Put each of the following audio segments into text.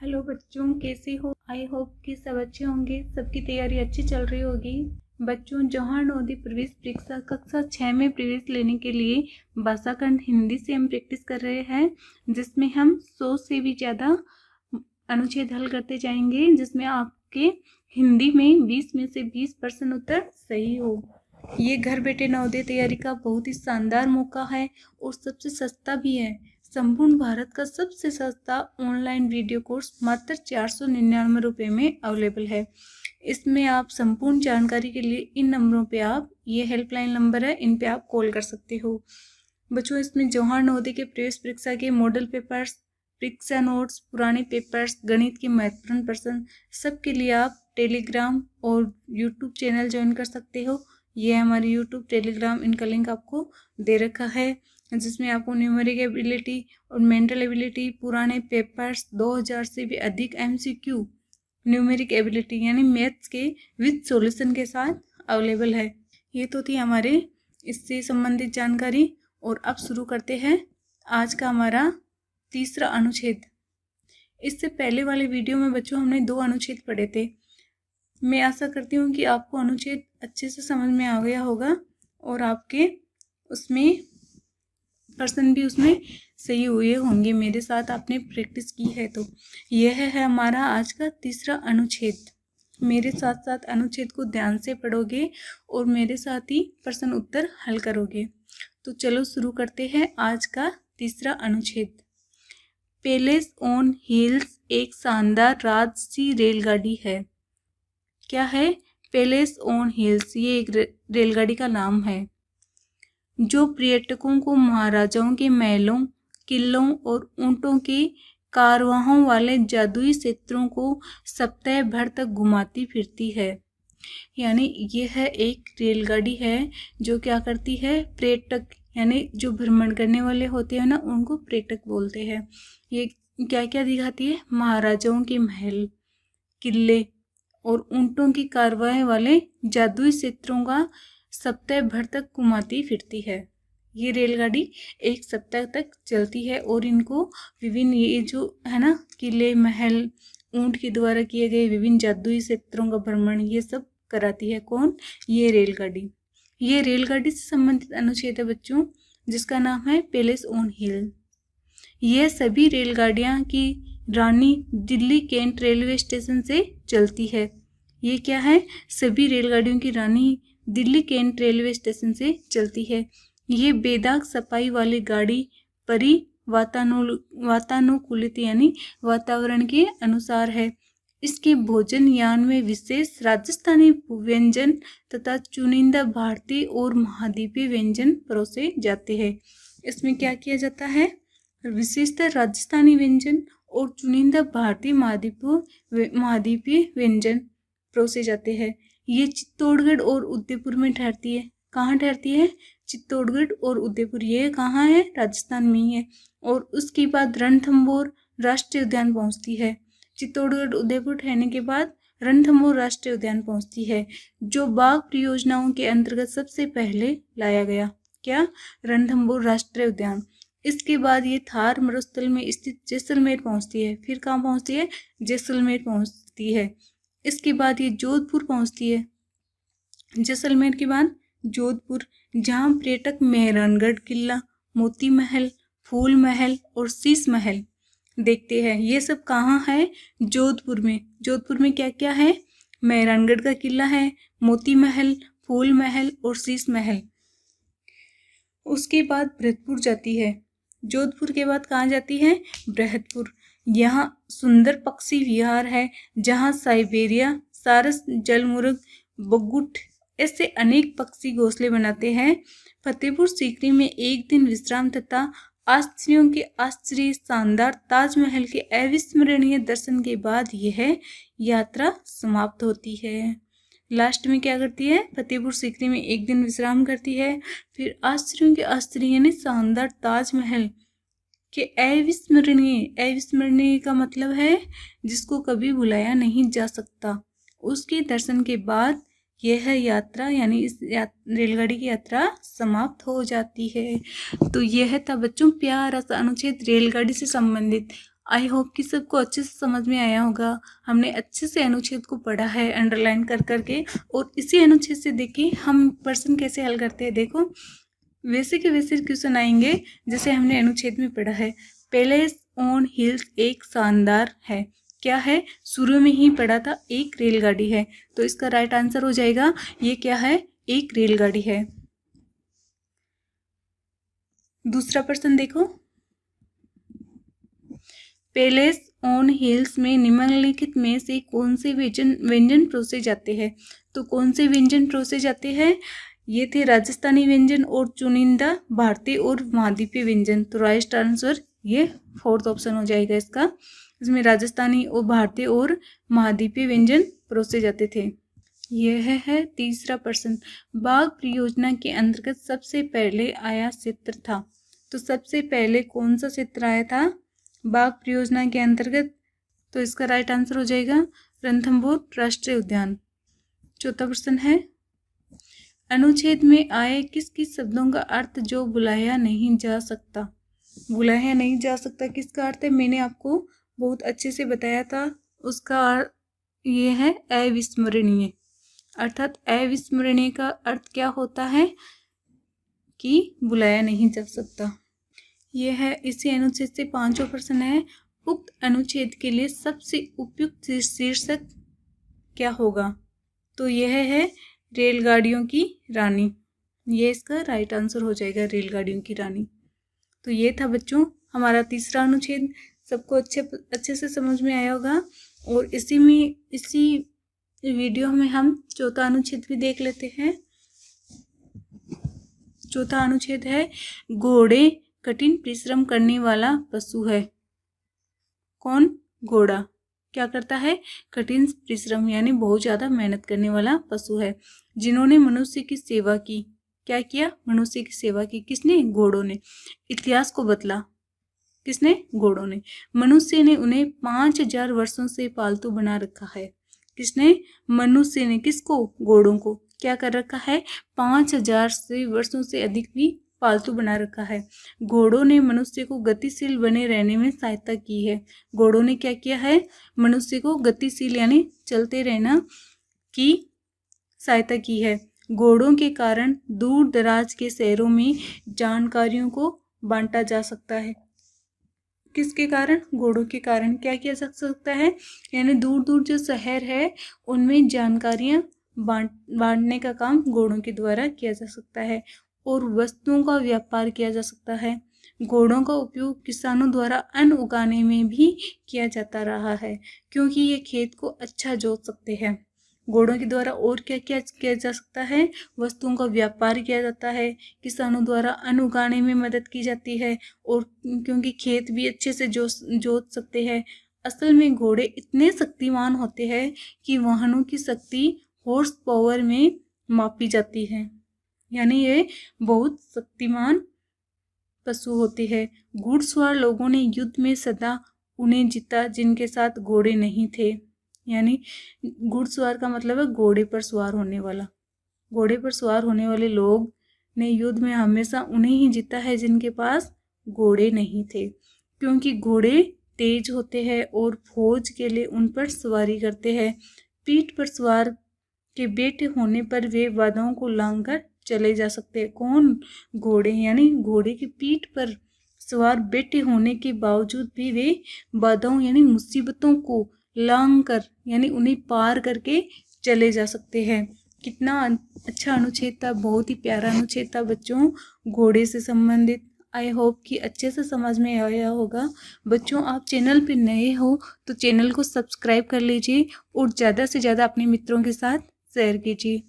Hello बच्चों, कैसे हो? आई होप कि सब अच्छे होंगे। सबकी तैयारी अच्छी चल रही होगी। बच्चों, जौहर नवोदय प्रवेश परीक्षा कक्षा 6 में प्रवेश लेने के लिए भाषाखंड हिंदी से हम प्रैक्टिस कर रहे हैं, जिसमें हम 100 से भी ज़्यादा अनुच्छेद हल करते जाएंगे, जिसमें आपके हिंदी में 20 में से 20% उत्तर सही हो। ये घर बैठे नवोदय तैयारी का बहुत ही शानदार मौका है और सबसे सस्ता भी है। संपूर्ण भारत का सबसे सस्ता ऑनलाइन वीडियो कोर्स मात्र 499 रुपये में अवेलेबल है। इसमें आप संपूर्ण जानकारी के लिए इन नंबरों पे आप, ये हेल्पलाइन नंबर है, इन पे आप कॉल कर सकते हो। बच्चों, इसमें जौहर नवोदय के प्रवेश परीक्षा के मॉडल पेपर्स, परीक्षा नोट्स, पुराने पेपर्स, गणित के महत्वपूर्ण प्रश्न, सबके लिए आप टेलीग्राम और यूट्यूब चैनल ज्वाइन कर सकते हो। ये हमारी यूट्यूब, टेलीग्राम, इनका लिंक आपको दे रखा है, जिसमें आपको न्यूमेरिक एबिलिटी और मेंटल एबिलिटी, पुराने पेपर्स, 2000 से भी अधिक एमसीक्यू, न्यूमेरिक एबिलिटी यानी मैथ्स के विद सॉल्यूशन के साथ अवेलेबल है। ये तो थी हमारे इससे संबंधित जानकारी, और अब शुरू करते हैं आज का हमारा तीसरा अनुच्छेद। इससे पहले वाले वीडियो में बच्चों हमने 2 अनुच्छेद पढ़े थे। मैं आशा करती हूँ कि आपको अनुच्छेद अच्छे से समझ में आ गया होगा और आपके उसमें प्रश्न भी उसमें सही हुए होंगे। मेरे साथ आपने प्रैक्टिस की है तो यह है हमारा आज का तीसरा अनुच्छेद। मेरे साथ साथ अनुच्छेद को ध्यान से पढ़ोगे और मेरे साथ ही प्रश्न उत्तर हल करोगे। तो चलो शुरू करते हैं आज का तीसरा अनुच्छेद। पैलेस ऑन व्हील्स एक शानदार राजसी रेलगाड़ी है। क्या है? पैलेस ऑन व्हील्स, ये एक रेलगाड़ी का नाम है जो पर्यटकों को महाराजाओं के महलों, किलों और ऊंटों के कारवाहों वाले जादुई क्षेत्रों को सप्ताह भर तक घुमाती फिरती है। यानी यह एक रेलगाड़ी है जो क्या करती है, पर्यटक यानी जो भ्रमण करने वाले होते हैं ना, उनको पर्यटक बोलते हैं। ये क्या क्या दिखाती है? महाराजाओं के महल, किले और ऊंटों की कारवाई वाले जादुई क्षेत्रों का सप्ताह भर तक घुमाती फिरती है। ये रेलगाड़ी एक सप्ताह तक चलती है और इनको विभिन्न, ये जो है ना, किले, महल, ऊंट के द्वारा किए गए विभिन्न जादुई क्षेत्रों का भ्रमण, ये सब कराती है। कौन? ये रेलगाड़ी। ये रेलगाड़ी से संबंधित अनुच्छेद है बच्चों, जिसका नाम है पैलेस ऑन व्हील। यह सभी रेलगाड़ियां की रानी दिल्ली कैंट रेलवे स्टेशन से चलती है। ये क्या है? सभी रेलगाड़ियों की रानी दिल्ली कैंट रेलवे स्टेशन से चलती है। ये बेदाग सफाई वाली गाड़ी परी वातानुकूलित यानी वातावरण के अनुसार है। इसके भोजन यान में विशेष राजस्थानी व्यंजन तथा चुनिंदा भारतीय और महाद्वीपीय व्यंजन परोसे जाते हैं। इसमें क्या किया जाता है? विशेषतः राजस्थानी व्यंजन और चुनिंदा भारतीय महाद्वीपीय व्यंजन परोसे जाते हैं। ये चित्तौड़गढ़ और उदयपुर में ठहरती है। कहाँ ठहरती है? चित्तौड़गढ़ और उदयपुर। ये कहाँ है? राजस्थान में ही है। और उसके बाद रणथंभौर राष्ट्रीय उद्यान पहुँचती है। चित्तौड़गढ़, उदयपुर ठहरने के बाद रणथंभौर राष्ट्रीय उद्यान पहुँचती है, जो बाघ परियोजनाओं के अंतर्गत सबसे पहले लाया गया। क्या? रणथंभौर राष्ट्रीय उद्यान। इसके बाद ये थार मरुस्थल में स्थित जैसलमेर पहुँचती है। फिर कहाँ पहुँचती है? जैसलमेर पहुँचती है। इसके बाद ये जोधपुर पहुँचती है। जैसलमेर के बाद जोधपुर, जहाँ पर्यटक मेहरानगढ़ किला, मोती महल, फूल महल और शीश महल देखते हैं। ये सब कहाँ है? जोधपुर में। जोधपुर में क्या क्या है? मेहरानगढ़ का किला है, मोती महल, फूल महल और शीश महल। उसके बाद भरतपुर जाती है। जोधपुर के बाद कहाँ जाती है? बृहदपुर। यहाँ सुंदर पक्षी विहार है, जहाँ साइबेरिया, सारस, जलमुर्ग, बगुट ऐसे अनेक पक्षी घोंसले बनाते हैं। फतेहपुर सीकरी में एक दिन विश्राम तथा आश्चर्यों के आश्चर्य शानदार ताजमहल के अविस्मरणीय दर्शन के बाद यह यात्रा समाप्त होती है। लास्ट में क्या करती है? फतेहपुर सीकरी में एक दिन विश्राम करती है, फिर आश्चर्यों के आश्चर्य यानी शानदार ताजमहल के अविस्मरणीय का मतलब है जिसको कभी भुलाया नहीं जा सकता, उसके दर्शन के बाद यह यात्रा यानी इस रेलगाड़ी की यात्रा समाप्त हो जाती है। तो यह था बच्चों प्यारा सा अनुच्छेद रेलगाड़ी से संबंधित। आई होप कि सबको अच्छे से समझ में आया होगा। हमने अच्छे से अनुच्छेद को पढ़ा है अंडरलाइन कर करके, और इसी अनुच्छेद से देखिए हम प्रश्न कैसे हल करते हैं। देखो, वैसे के वैसे क्वेश्चन आएंगे जैसे हमने अनुच्छेद में पढ़ा है। पैलेस ऑन हिल्स एक शानदार है, क्या है? शुरू में ही पढ़ा था, एक रेलगाड़ी है। तो इसका राइट आंसर हो जाएगा ये क्या है? एक रेलगाड़ी है। दूसरा प्रश्न देखो, पैलेस ऑन हिल्स में निम्नलिखित में से कौन से व्यंजन परोसे जाते हैं? तो कौन से व्यंजन परोसे जाते हैं? ये थे राजस्थानी व्यंजन और चुनिंदा भारतीय और महाद्वीपीय व्यंजन। तो राइट आंसर ये फोर्थ ऑप्शन हो जाएगा इसका। इसमें राजस्थानी और भारतीय और महाद्वीपीय व्यंजन परोसे जाते थे। यह है तीसरा प्रश्न, बाघ परियोजना के अंतर्गत सबसे पहले आया क्षेत्र था। तो सबसे पहले कौन सा क्षेत्र आया था बाघ परियोजना के अंतर्गत? तो इसका राइट आंसर हो जाएगा रणथंभौर राष्ट्रीय उद्यान। चौथा प्रश्न है, अनुच्छेद में आए किस किस शब्दों का अर्थ जो भुलाया नहीं जा सकता? भुलाया नहीं जा सकता किसका अर्थ है? मैंने आपको बहुत अच्छे से बताया था। उसका अर्थ ये है अविस्मरणीय। अर्थात अविस्मरणीय का अर्थ क्या होता है? कि भुलाया नहीं जा सकता। यह है इसी अनुच्छेद से पांचवा प्रश्न है, उक्त अनुच्छेद के लिए सबसे उपयुक्त शीर्षक क्या होगा? तो यह है रेलगाड़ियों की रानी। ये इसका राइट आंसर हो जाएगा, रेलगाड़ियों की रानी। तो ये था बच्चों हमारा तीसरा अनुच्छेद। सबको अच्छे से समझ में आया होगा। और इसी वीडियो में हम चौथा अनुच्छेद भी देख लेते हैं। चौथा अनुच्छेद है, घोड़े कठिन परिश्रम करने वाला पशु है। कौन? घोड़ा क्या करता है? कठिन परिश्रम यानी बहुत ज्यादा मेहनत करने वाला पशु है। जिन्होंने मनुष्य की सेवा की। क्या किया? मनुष्य की सेवा की। किसने? घोड़ों ने। इतिहास को बदला। किसने? घोड़ों ने। मनुष्य ने उन्हें 5000 वर्षों से पालतू बना रखा है। किसने? मनुष्य ने। किसको? घोड़ों को। क्या कर रखा है? 5000 से वर्षों से अधिक भी पालतू बना रखा है। घोड़ों ने मनुष्य को गतिशील बने रहने में सहायता की है। घोड़ों ने क्या किया है? मनुष्य को गतिशील यानी चलते रहना की सहायता की है। घोड़ों के कारण दूर दराज के शहरों में जानकारियों को बांटा जा सकता है। किसके कारण? घोड़ों के कारण। क्या किया जा सकता है? यानी दूर दूर जो शहर है उनमें जानकारियां बांटने का काम घोड़ों के द्वारा किया जा सकता है। और वस्तुओं का व्यापार किया जा सकता है। घोड़ों का उपयोग किसानों द्वारा अन्न उगाने में भी किया जाता रहा है, क्योंकि ये खेत को अच्छा जोत सकते हैं। घोड़ों के द्वारा और क्या क्या किया जा सकता है? वस्तुओं का व्यापार किया जाता है, किसानों द्वारा अन्न उगाने में मदद की जाती है, और क्योंकि खेत भी अच्छे से जोत सकते हैं। असल में घोड़े इतने शक्तिमान होते हैं कि वाहनों की शक्ति हॉर्स पावर में मापी जाती है। यानी ये बहुत शक्तिमान पशु होते हैं। घुड़सवार लोगों ने युद्ध में सदा उन्हें जीता जिनके साथ घोड़े नहीं थे। यानी घुड़सवार का मतलब है घोड़े पर सवार होने वाला। घोड़े पर सवार होने वाले लोग ने युद्ध में हमेशा उन्हें ही जीता है जिनके पास घोड़े नहीं थे, क्योंकि घोड़े तेज होते हैं और फौज के लिए उन पर सवारी करते हैं। पीठ पर सवार के बैठे होने पर वे बाधाओं को लांघकर चले जा सकते हैं। कौन? घोड़े। यानी घोड़े की पीठ पर सवार बैठे होने के बावजूद भी वे बाधाओं यानी मुसीबतों को लांघकर यानी उन्हें पार करके चले जा सकते हैं। कितना अच्छा अनुच्छेद था, बहुत ही प्यारा अनुच्छेद था बच्चों, घोड़े से संबंधित। आई होप कि अच्छे से समझ में आया होगा। बच्चों, आप चैनल पर नए हो तो चैनल को सब्सक्राइब कर लीजिए और ज़्यादा से ज़्यादा अपने मित्रों के साथ शेयर कीजिए।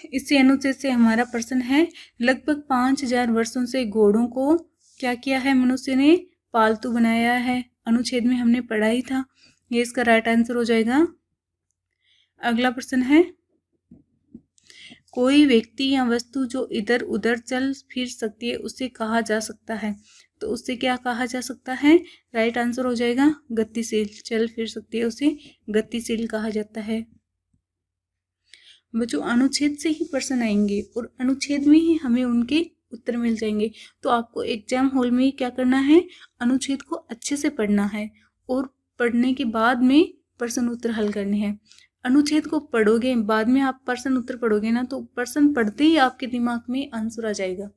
इसी अनुच्छेद से हमारा प्रश्न है, लगभग 5000 वर्षों से घोड़ों को क्या किया है? मनुष्य ने पालतू बनाया है। अनुच्छेद में हमने पढ़ा ही था। ये इसका राइट आंसर हो जाएगा। अगला प्रश्न है, कोई व्यक्ति या वस्तु जो इधर उधर चल फिर सकती है उसे कहा जा सकता है। तो उससे क्या कहा जा सकता है? राइट आंसर हो जाएगा गतिशील। चल फिर सकती है उसे गतिशील कहा जाता है। बच्चों, अनुच्छेद से ही प्रश्न आएंगे और अनुच्छेद में ही हमें उनके उत्तर मिल जाएंगे। तो आपको एग्जाम हॉल में क्या करना है? अनुच्छेद को अच्छे से पढ़ना है और पढ़ने के बाद में प्रश्न उत्तर हल करने हैं। अनुच्छेद को पढ़ोगे, बाद में आप प्रश्न उत्तर पढ़ोगे ना, तो प्रश्न पढ़ते ही आपके दिमाग में आंसर आ जाएगा।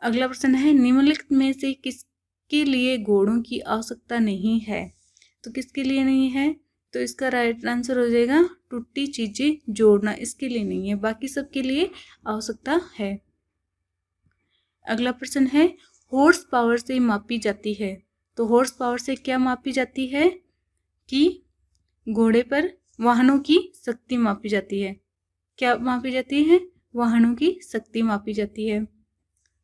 अगला प्रश्न है, निम्नलिखित में से किसके लिए घोड़ों की आवश्यकता नहीं है? तो किसके लिए नहीं है? तो इसका राइट आंसर हो जाएगा टूटी चीजें जोड़ना, इसके लिए नहीं है, बाकी सबके लिए आवश्यकता है। अगला प्रश्न है, हॉर्स पावर से मापी जाती है। तो हॉर्स पावर से क्या मापी जाती है? कि घोड़े पर वाहनों की शक्ति मापी जाती है। क्या मापी जाती है? वाहनों की शक्ति मापी जाती है।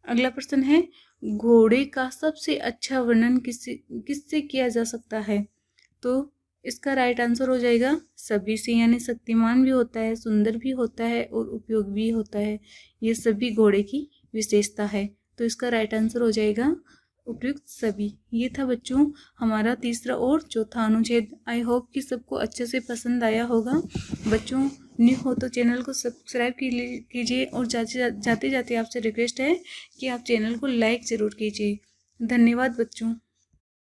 अगला प्रश्न है, घोड़े का सबसे अच्छा वर्णन किससे किया जा सकता है? तो इसका राइट आंसर हो जाएगा सभी से, यानी शक्तिमान भी होता है, सुंदर भी होता है और उपयोग भी होता है। ये सभी घोड़े की विशेषता है। तो इसका राइट आंसर हो जाएगा उपयुक्त सभी। ये था बच्चों हमारा तीसरा और चौथा अनुच्छेद। आई होप कि सबको अच्छे से पसंद आया होगा। बच्चों न्यू हो तो चैनल को सब्सक्राइब कीजिए और जाते जाते आपसे रिक्वेस्ट है कि आप चैनल को लाइक ज़रूर कीजिए। धन्यवाद बच्चों।